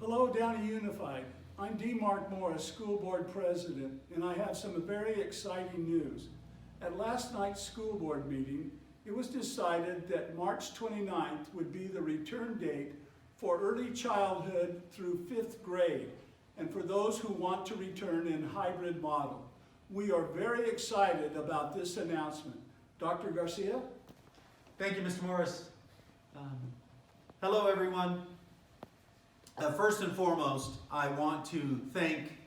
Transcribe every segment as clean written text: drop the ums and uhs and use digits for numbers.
Hello, Downey Unified. I'm D. Mark Morris, School Board President, and I have some very exciting news. At last night's school board meeting, it was decided that March 29th would be the return date for early childhood through 5th grade, and for those who want to return in hybrid model. We are very excited about this announcement. Dr. Garcia? Thank you, Mr. Morris. Hello, everyone. First and foremost, I want to thank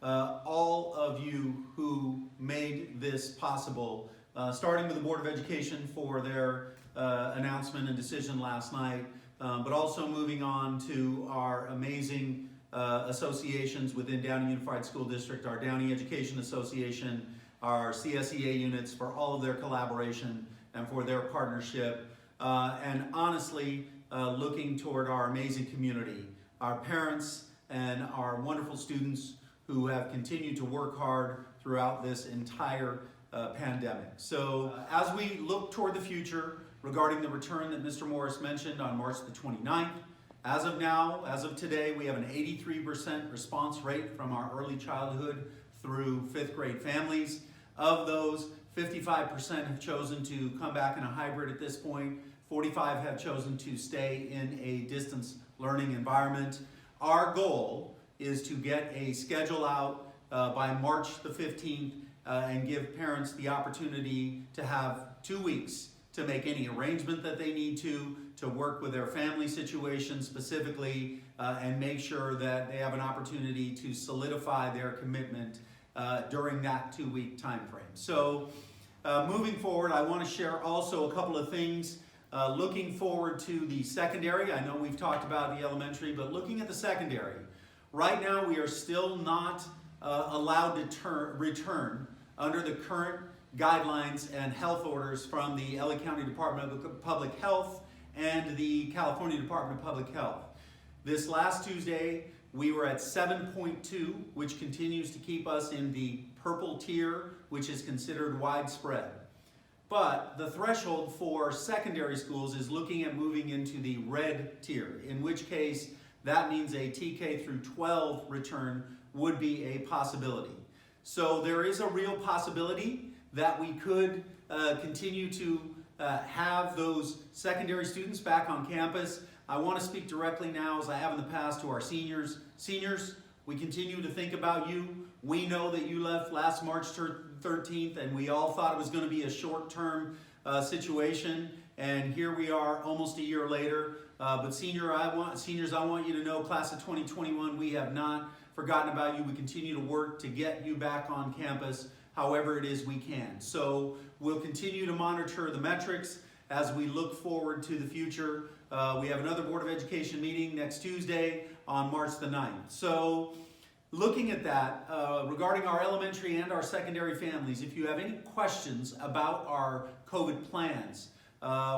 all of you who made this possible, starting with the Board of Education for their announcement and decision last night, but also moving on to our amazing associations within Downey Unified School District, our Downey Education Association, our CSEA units for all of their collaboration and for their partnership, and honestly, looking toward our amazing community, our parents and our wonderful students who have continued to work hard throughout this entire pandemic. So as we look toward the future regarding the return that Mr. Morris mentioned on March the 29th, as of now, as of today, we have an 83% response rate from our early childhood through 5th grade families. Of those, 55% have chosen to come back in a hybrid at this point. 45 have chosen to stay in a distance learning environment. Our goal is to get a schedule out by March the 15th and give parents the opportunity to have 2 weeks to make any arrangement that they need to work with their family situation specifically, and make sure that they have an opportunity to solidify their commitment during that 2-week time frame. So moving forward, I want to share also a couple of things. Looking forward to the secondary, I know we've talked about the elementary, but looking at the secondary, right now we are still not allowed to return under the current guidelines and health orders from the LA County Department of Public Health and the California Department of Public Health. This last Tuesday, we were at 7.2, which continues to keep us in the purple tier, which is considered widespread. But the threshold for secondary schools is looking at moving into the red tier, in which case that means a TK through 12 return would be a possibility. So there is a real possibility that we could continue to have those secondary students back on campus. I want to speak directly now, as I have in the past, to our seniors. Seniors, we continue to think about you. We know that you left last March 13th, and we all thought it was going to be a short-term situation, and here we are almost a year later. But seniors, I want you to know, class of 2021, we have not forgotten about you. We continue to work to get you back on campus however it is we can. So we'll continue to monitor the metrics as we look forward to the future. We have another Board of Education meeting next Tuesday on March the 9th. So looking at that, regarding our elementary and our secondary families, if you have any questions about our COVID plans,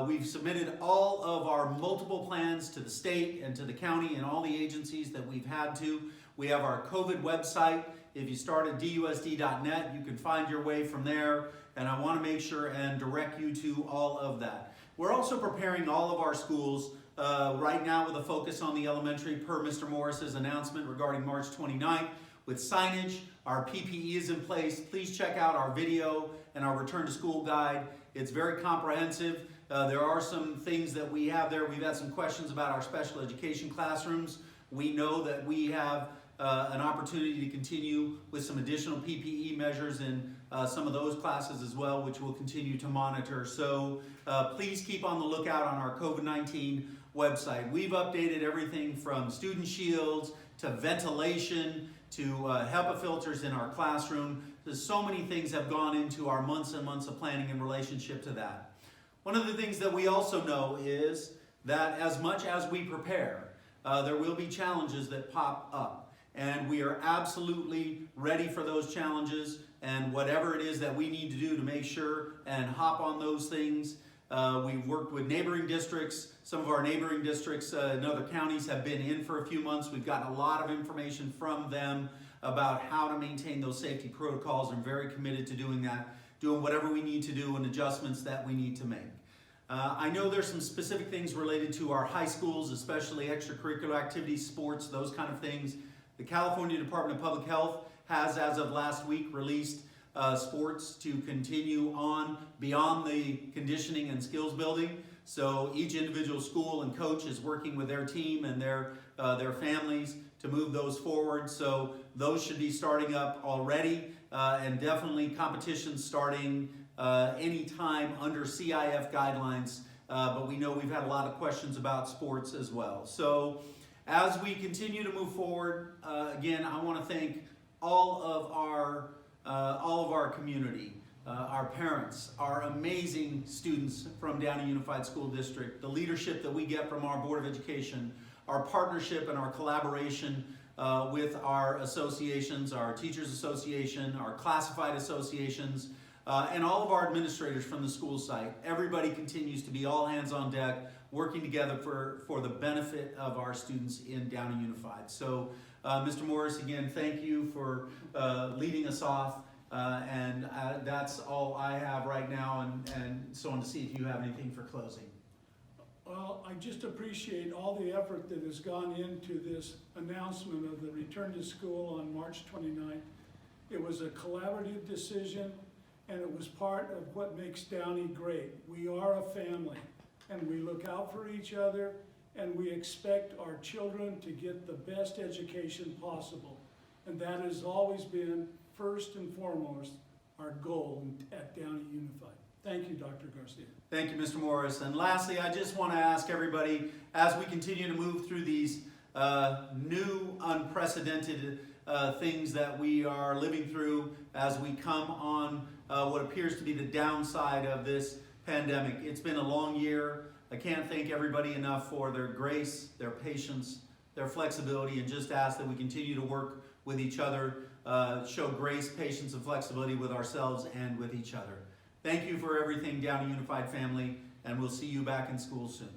we've submitted all of our multiple plans to the state and to the county and all the agencies that we've had to. We have our COVID website. If you start at dusd.net, you can find your way from there, and I want to make sure and direct you to all of that. We're also preparing all of our schools right now with a focus on the elementary per Mr. Morris's announcement regarding March 29th with signage. Our PPE is in place. Please check out our video and our return to school guide. It's very comprehensive. There are some things that we have there. We've had some questions about our special education classrooms. We know that we have an opportunity to continue with some additional PPE measures in some of those classes as well, which we'll continue to monitor. So please keep on the lookout on our COVID-19 website. We've updated everything from student shields to ventilation to HEPA filters in our classroom. There's so many things have gone into our months and months of planning in relationship to that. One of the things that we also know is that as much as we prepare, there will be challenges that pop up. And we are absolutely ready for those challenges, and whatever it is that we need to do to make sure and hop on those things. We've worked with neighboring districts. Some of our neighboring districts in other counties have been in for a few months. We've gotten a lot of information from them about how to maintain those safety protocols. I'm very committed to doing that, doing whatever we need to do and adjustments that we need to make. I know there's some specific things related to our high schools, especially extracurricular activities, sports, those kind of things. The California Department of Public Health has, as of last week, released sports to continue on beyond the conditioning and skills building. So each individual school and coach is working with their team and their families to move those forward. So those should be starting up already, and definitely competitions starting anytime under CIF guidelines. But we know we've had a lot of questions about sports as well. So as we continue to move forward, again, I want to thank all of our community, our parents, our amazing students from Downey Unified School District, the leadership that we get from our Board of Education, our partnership and our collaboration with our associations, our Teachers Association, our classified associations, and all of our administrators from the school site. Everybody continues to be all hands on deck, working together for the benefit of our students in Downey Unified. So, Mr. Morris, again, thank you for leading us off. And that's all I have right now, and so on to see if you have anything for closing. Well, I just appreciate all the effort that has gone into this announcement of the return to school on March 29th. It was a collaborative decision, and it was part of what makes Downey great. We are a family, and we look out for each other, and we expect our children to get the best education possible. And that has always been, first and foremost, our goal at Downey Unified. Thank you, Dr. Garcia. Thank you, Mr. Morris. And lastly, I just want to ask everybody, as we continue to move through these new, unprecedented things that we are living through, as we come on what appears to be the downside of this pandemic. It's been a long year. I can't thank everybody enough for their grace, their patience, their flexibility, and just ask that we continue to work with each other, show grace, patience, and flexibility with ourselves and with each other. Thank you for everything, Downey Unified family, and we'll see you back in school soon.